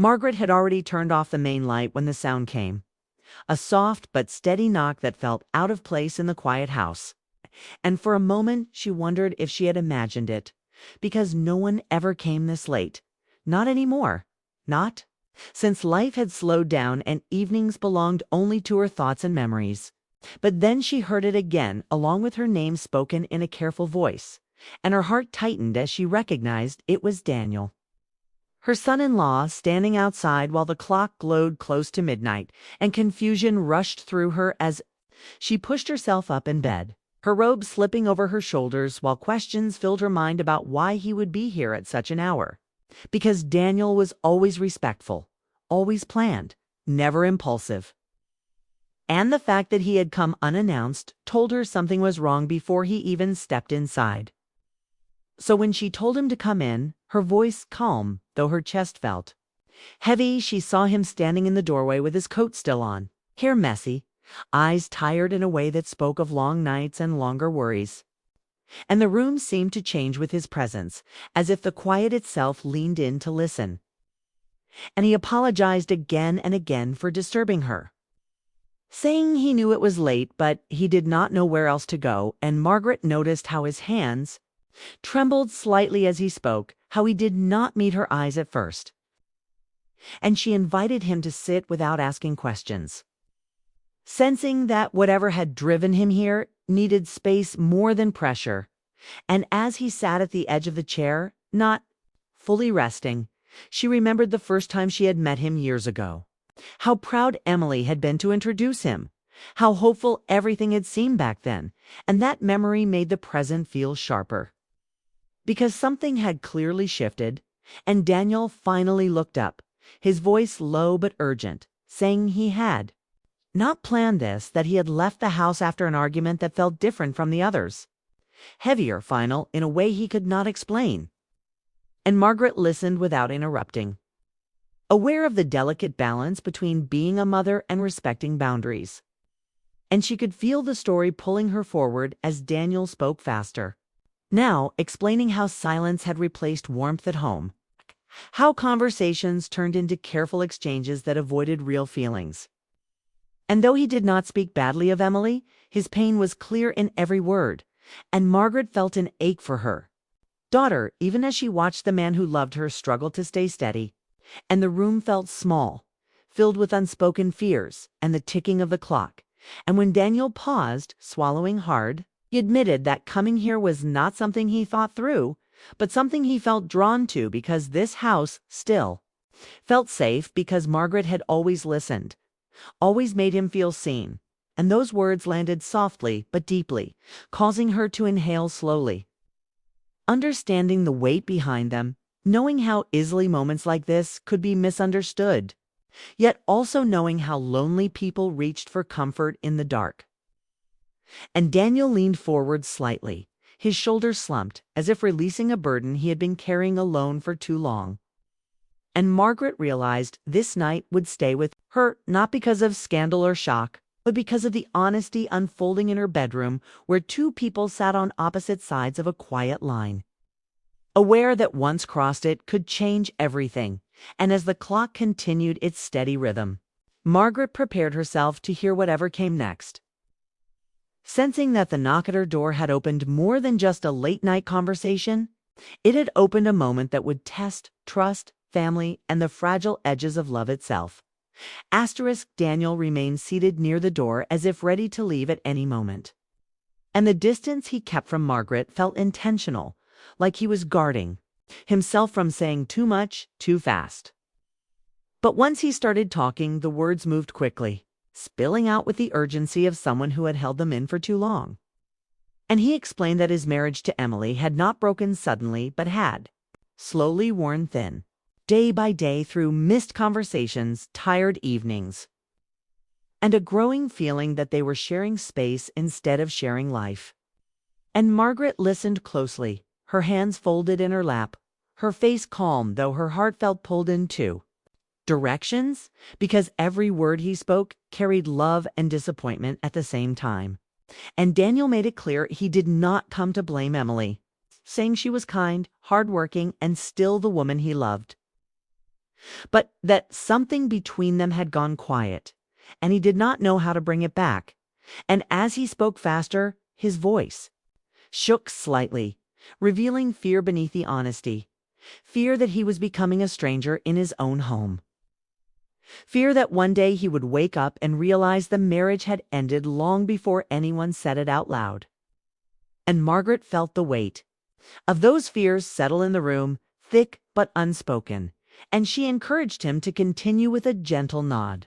Margaret had already turned off the main light when the sound came. A soft but steady knock that felt out of place in the quiet house. And for a moment she wondered if she had imagined it, because no one ever came this late. Not anymore. Not since life had slowed down and evenings belonged only to her thoughts and memories. But then she heard it again, along with her name spoken in a careful voice, and her heart tightened as she recognized it was Daniel. Her son-in-law standing outside while the clock glowed close to midnight, and confusion rushed through her as she pushed herself up in bed, her robe slipping over her shoulders while questions filled her mind about why he would be here at such an hour. Because Daniel was always respectful, always planned, never impulsive. And the fact that he had come unannounced told her something was wrong before he even stepped inside. So when she told him to come in, her voice calm, though her chest felt heavy, she saw him standing in the doorway with his coat still on, hair messy, eyes tired in a way that spoke of long nights and longer worries. And the room seemed to change with his presence, as if the quiet itself leaned in to listen. And he apologized again and again for disturbing her, saying he knew it was late, but he did not know where else to go, and Margaret noticed how his hands trembled slightly as he spoke, how he did not meet her eyes at first. And she invited him to sit without asking questions, sensing that whatever had driven him here needed space more than pressure. And as he sat at the edge of the chair, not fully resting, she remembered the first time she had met him years ago. How proud Emily had been to introduce him, how hopeful everything had seemed back then, and that memory made the present feel sharper. Because something had clearly shifted, and Daniel finally looked up, his voice low but urgent, saying he had not planned this, that he had left the house after an argument that felt different from the others, heavier, final, in a way he could not explain. And Margaret listened without interrupting, aware of the delicate balance between being a mother and respecting boundaries. And she could feel the story pulling her forward as Daniel spoke faster, now explaining how silence had replaced warmth at home, how conversations turned into careful exchanges that avoided real feelings. And though he did not speak badly of Emily, his pain was clear in every word, and Margaret felt an ache for her daughter, even as she watched the man who loved her struggle to stay steady. And the room felt small, filled with unspoken fears and the ticking of the clock. And when Daniel paused, swallowing hard, he admitted that coming here was not something he thought through, but something he felt drawn to because this house still felt safe, because Margaret had always listened, always made him feel seen. And those words landed softly but deeply, causing her to inhale slowly, understanding the weight behind them, knowing how easily moments like this could be misunderstood, yet also knowing how lonely people reached for comfort in the dark. And Daniel leaned forward slightly, his shoulders slumped, as if releasing a burden he had been carrying alone for too long. And Margaret realized this night would stay with her, not because of scandal or shock, but because of the honesty unfolding in her bedroom, where two people sat on opposite sides of a quiet line, aware that once crossed it could change everything. And as the clock continued its steady rhythm, Margaret prepared herself to hear whatever came next, sensing that the knock at her door had opened more than just a late-night conversation. It had opened a moment that would test trust, family, and the fragile edges of love itself. Daniel remained seated near the door as if ready to leave at any moment. And the distance he kept from Margaret felt intentional, like he was guarding himself from saying too much, too fast. But once he started talking, the words moved quickly, spilling out with the urgency of someone who had held them in for too long. And he explained that his marriage to Emily had not broken suddenly, but had slowly worn thin, day by day, through missed conversations, tired evenings, and a growing feeling that they were sharing space instead of sharing life. And Margaret listened closely, her hands folded in her lap, her face calm, though her heart felt pulled in two directions, because every word he spoke carried love and disappointment at the same time. And Daniel made it clear he did not come to blame Emily, saying she was kind, hardworking, and still the woman he loved. but that something between them had gone quiet, and he did not know how to bring it back. And as he spoke faster, his voice shook slightly, revealing fear beneath the honesty. Fear that he was becoming a stranger in his own home. Fear that one day he would wake up and realize the marriage had ended long before anyone said it out loud. And Margaret felt the weight of those fears settle in the room, thick but unspoken, and she encouraged him to continue with a gentle nod,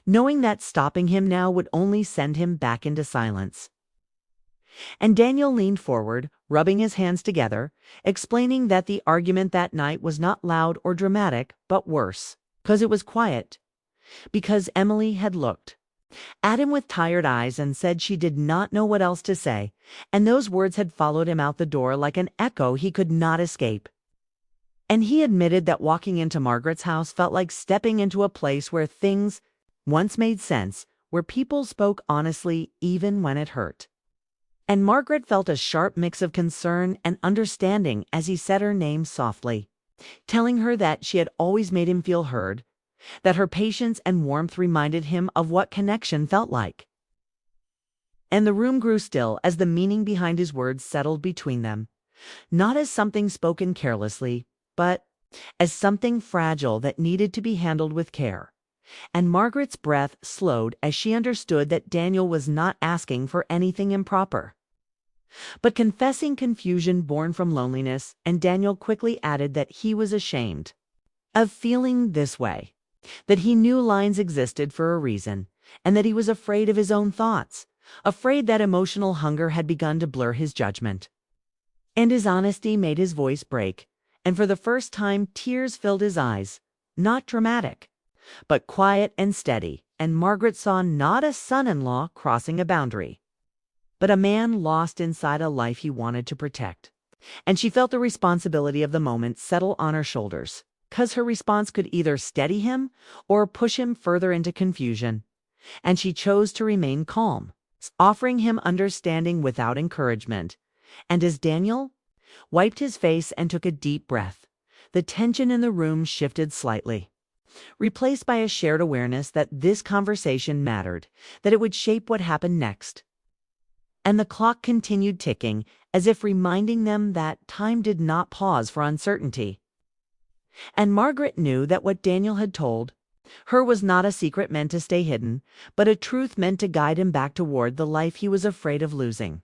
knowing that stopping him now would only send him back into silence. And Daniel leaned forward, rubbing his hands together, explaining that the argument that night was not loud or dramatic, but worse, because it was quiet, because Emily had looked at him with tired eyes and said she did not know what else to say, and those words had followed him out the door like an echo he could not escape. And he admitted that walking into Margaret's house felt like stepping into a place where things once made sense, where people spoke honestly even when it hurt. And Margaret felt a sharp mix of concern and understanding as he said her name softly, telling her that she had always made him feel heard, that her patience and warmth reminded him of what connection felt like. And the room grew still as the meaning behind his words settled between them, not as something spoken carelessly, but as something fragile that needed to be handled with care. And Margaret's breath slowed as she understood that Daniel was not asking for anything improper, but confessing confusion born from loneliness, and Daniel quickly added that he was ashamed of feeling this way, that he knew lines existed for a reason, and that he was afraid of his own thoughts, afraid that emotional hunger had begun to blur his judgment. And his honesty made his voice break, and for the first time tears filled his eyes, not dramatic, but quiet and steady, and Margaret saw not a son-in-law crossing a boundary, but a man lost inside a life he wanted to protect. And she felt the responsibility of the moment settle on her shoulders, 'cause her response could either steady him or push him further into confusion. And she chose to remain calm, offering him understanding without encouragement. And as Daniel wiped his face and took a deep breath, the tension in the room shifted slightly, replaced by a shared awareness that this conversation mattered, that it would shape what happened next. And the clock continued ticking, as if reminding them that time did not pause for uncertainty. And Margaret knew that what Daniel had told her was not a secret meant to stay hidden, but a truth meant to guide him back toward the life he was afraid of losing.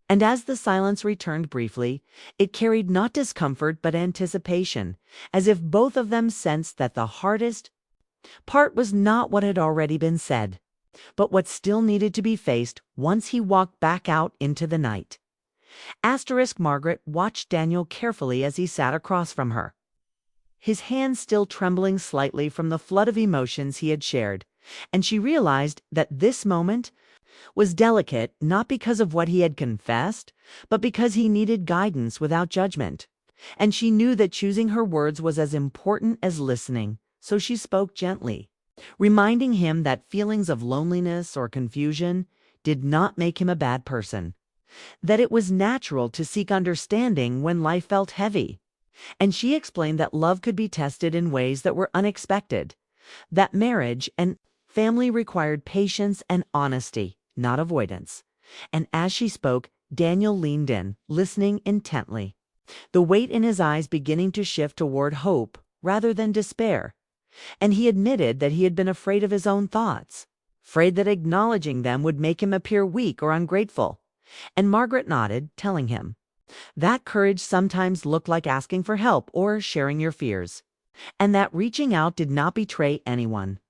And as the silence returned briefly, it carried not discomfort but anticipation, as if both of them sensed that the hardest part was not what had already been said, but what still needed to be faced once he walked back out into the night. Margaret watched Daniel carefully as he sat across from her, his hands still trembling slightly from the flood of emotions he had shared, and she realized that this moment was delicate not because of what he had confessed, but because he needed guidance without judgment. And she knew that choosing her words was as important as listening, so she spoke gently, reminding him that feelings of loneliness or confusion did not make him a bad person, that it was natural to seek understanding when life felt heavy. And she explained that love could be tested in ways that were unexpected, that marriage and family required patience and honesty, not avoidance. And as she spoke, Daniel leaned in, listening intently, the weight in his eyes beginning to shift toward hope rather than despair. And he admitted that he had been afraid of his own thoughts, afraid that acknowledging them would make him appear weak or ungrateful. And Margaret nodded, telling him that courage sometimes looked like asking for help or sharing your fears, and that reaching out did not betray anyone,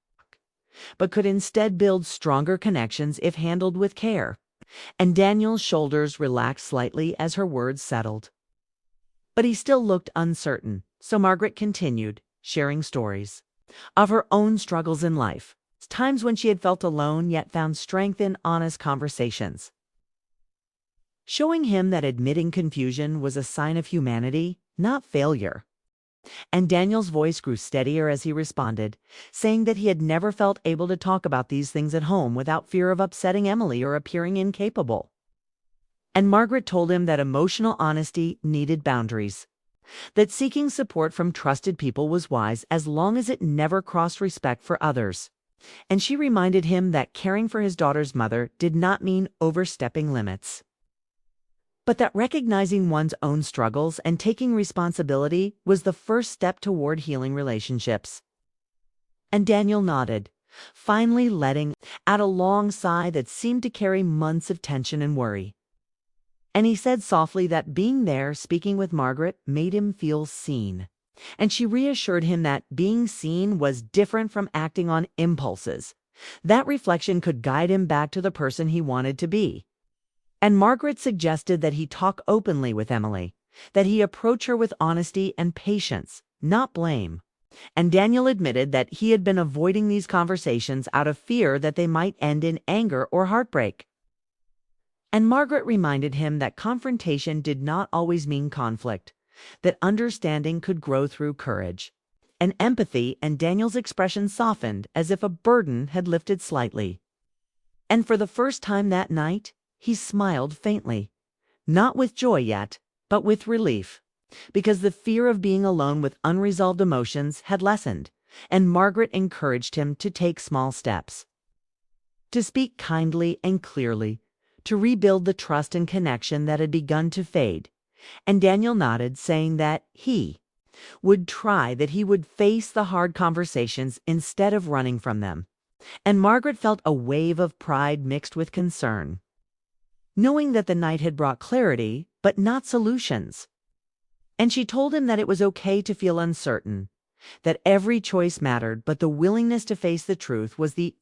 but could instead build stronger connections if handled with care. And Daniel's shoulders relaxed slightly as her words settled. But he still looked uncertain, so Margaret continued, sharing stories of her own struggles in life, times when she had felt alone yet found strength in honest conversations, showing him that admitting confusion was a sign of humanity, not failure. And Daniel's voice grew steadier as he responded, saying that he had never felt able to talk about these things at home without fear of upsetting Emily or appearing incapable. And Margaret told him that emotional honesty needed boundaries, that seeking support from trusted people was wise as long as it never crossed respect for others. And she reminded him that caring for his daughter's mother did not mean overstepping limits, but that recognizing one's own struggles and taking responsibility was the first step toward healing relationships. And Daniel nodded, finally letting out a long sigh that seemed to carry months of tension and worry. And he said softly that being there, speaking with Margaret, made him feel seen. And she reassured him that being seen was different from acting on impulses. That reflection could guide him back to the person he wanted to be. And Margaret suggested that he talk openly with Emily, that he approach her with honesty and patience, not blame. And Daniel admitted that he had been avoiding these conversations out of fear that they might end in anger or heartbreak. And Margaret reminded him that confrontation did not always mean conflict, that understanding could grow through courage and empathy, and Daniel's expression softened as if a burden had lifted slightly. And for the first time that night, he smiled faintly, not with joy yet, but with relief, because the fear of being alone with unresolved emotions had lessened, and Margaret encouraged him to take small steps, to speak kindly and clearly, to rebuild the trust and connection that had begun to fade. And Daniel nodded, saying that he would try, that he would face the hard conversations instead of running from them. And Margaret felt a wave of pride mixed with concern, knowing that the night had brought clarity, but not solutions. And she told him that it was okay to feel uncertain, that every choice mattered, but the willingness to face the truth was the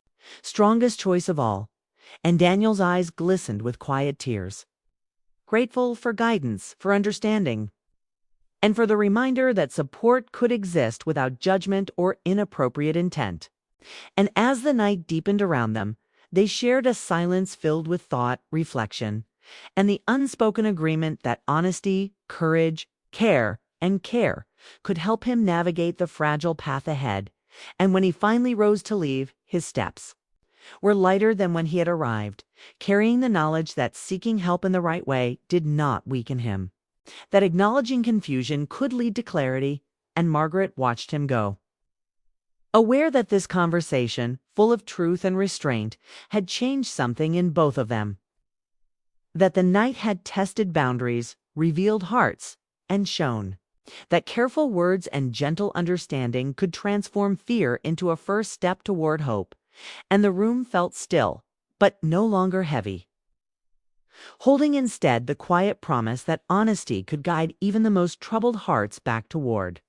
strongest choice of all. And Daniel's eyes glistened with quiet tears, grateful for guidance, for understanding, and for the reminder that support could exist without judgment or inappropriate intent. And as the night deepened around them, they shared a silence filled with thought, reflection, and the unspoken agreement that honesty, courage, care could help him navigate the fragile path ahead. And when he finally rose to leave, his steps were lighter than when he had arrived, carrying the knowledge that seeking help in the right way did not weaken him, that acknowledging confusion could lead to clarity. And Margaret watched him go, aware that this conversation, full of truth and restraint, had changed something in both of them, that the night had tested boundaries, revealed hearts, and shown that careful words and gentle understanding could transform fear into a first step toward hope. And the room felt still, but no longer heavy, holding instead the quiet promise that honesty could guide even the most troubled hearts back toward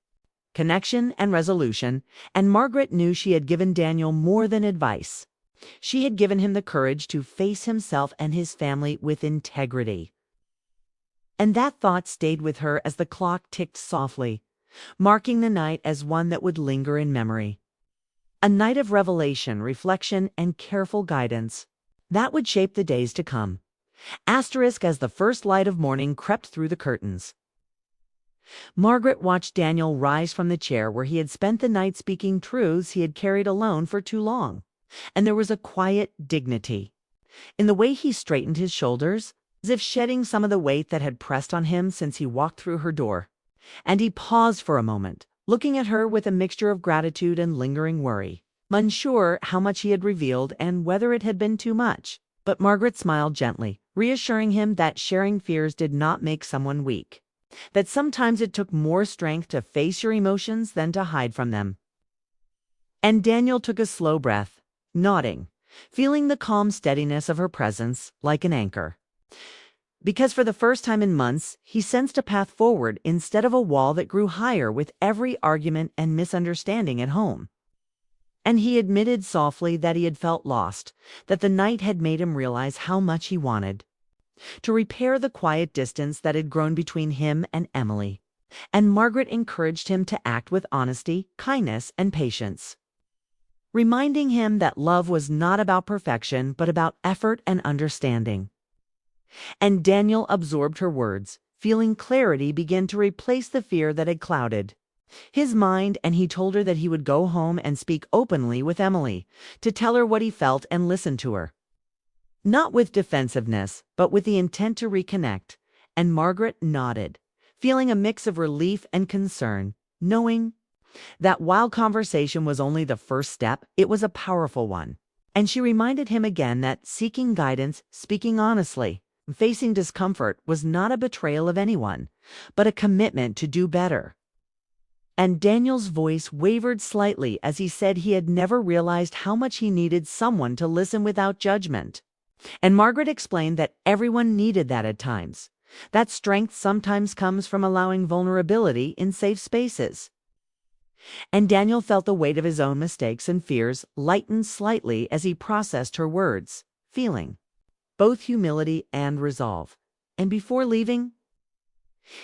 connection and resolution. And Margaret knew she had given Daniel more than advice. She had given him the courage to face himself and his family with integrity. And that thought stayed with her as the clock ticked softly, marking the night as one that would linger in memory. A night of revelation, reflection, and careful guidance that would shape the days to come. Asterisk as the first light of morning crept through the curtains. Margaret watched Daniel rise from the chair where he had spent the night speaking truths he had carried alone for too long. And there was a quiet dignity in the way he straightened his shoulders, as if shedding some of the weight that had pressed on him since he walked through her door. And he paused for a moment, looking at her with a mixture of gratitude and lingering worry, unsure how much he had revealed and whether it had been too much. But Margaret smiled gently, reassuring him that sharing fears did not make someone weak, that sometimes it took more strength to face your emotions than to hide from them. And Daniel took a slow breath, nodding, feeling the calm steadiness of her presence like an anchor. Because for the first time in months, he sensed a path forward instead of a wall that grew higher with every argument and misunderstanding at home. And he admitted softly that he had felt lost, that the night had made him realize how much he wanted to repair the quiet distance that had grown between him and Emily. And Margaret encouraged him to act with honesty, kindness, and patience, reminding him that love was not about perfection, but about effort and understanding. And Daniel absorbed her words, feeling clarity begin to replace the fear that had clouded his mind. And he told her that he would go home and speak openly with Emily, to tell her what he felt and listen to her, not with defensiveness, but with the intent to reconnect. And Margaret nodded, feeling a mix of relief and concern, knowing that while conversation was only the first step, it was a powerful one. And she reminded him again that seeking guidance, speaking honestly, facing discomfort was not a betrayal of anyone, but a commitment to do better. And Daniel's voice wavered slightly as he said he had never realized how much he needed someone to listen without judgment. And Margaret explained that everyone needed that at times. That strength sometimes comes from allowing vulnerability in safe spaces. And Daniel felt the weight of his own mistakes and fears lighten slightly as he processed her words, feeling both humility and resolve. And before leaving,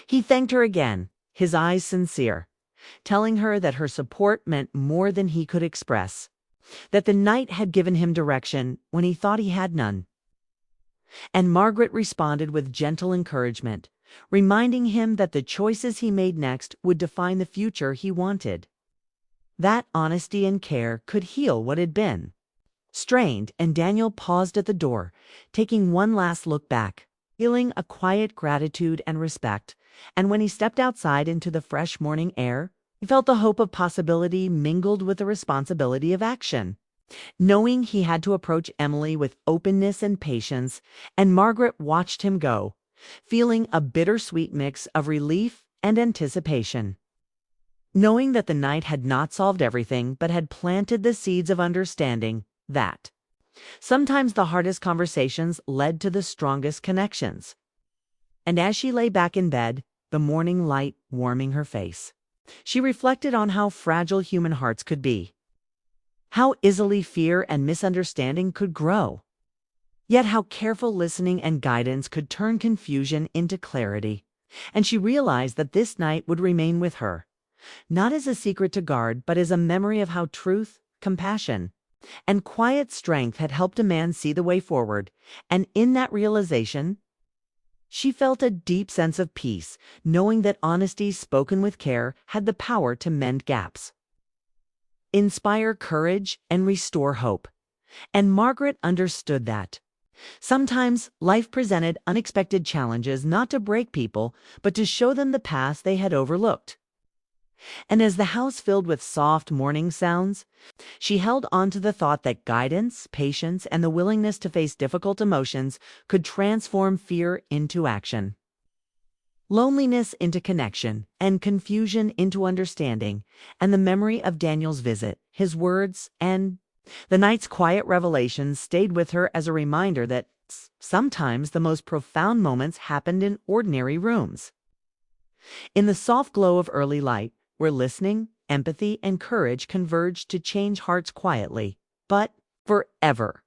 he thanked her again, his eyes sincere, telling her that her support meant more than he could express, that the night had given him direction when he thought he had none. And Margaret responded with gentle encouragement, reminding him that the choices he made next would define the future he wanted. That honesty and care could heal what had been. Strained, and Daniel paused at the door, taking one last look back, feeling a quiet gratitude and respect, and when he stepped outside into the fresh morning air, he felt the hope of possibility mingled with the responsibility of action. Knowing he had to approach Emily with openness and patience, and Margaret watched him go, feeling a bittersweet mix of relief and anticipation. Knowing that the night had not solved everything but had planted the seeds of understanding that sometimes the hardest conversations led to the strongest connections. And as she lay back in bed, the morning light warming her face, she reflected on how fragile human hearts could be, how easily fear and misunderstanding could grow, yet how careful listening and guidance could turn confusion into clarity. And she realized that this night would remain with her, not as a secret to guard, but as a memory of how truth, compassion, and quiet strength had helped a man see the way forward. And in that realization, she felt a deep sense of peace, knowing that honesty spoken with care had the power to mend gaps, inspire courage, and restore hope. And Margaret understood that. Sometimes life presented unexpected challenges not to break people, but to show them the paths they had overlooked. And as the house filled with soft morning sounds, she held on to the thought that guidance, patience, and the willingness to face difficult emotions could transform fear into action, loneliness into connection, and confusion into understanding. And the memory of Daniel's visit, his words, and the night's quiet revelations stayed with her as a reminder that sometimes the most profound moments happened in ordinary rooms, in the soft glow of early light, where listening, empathy, and courage converged to change hearts quietly, but forever.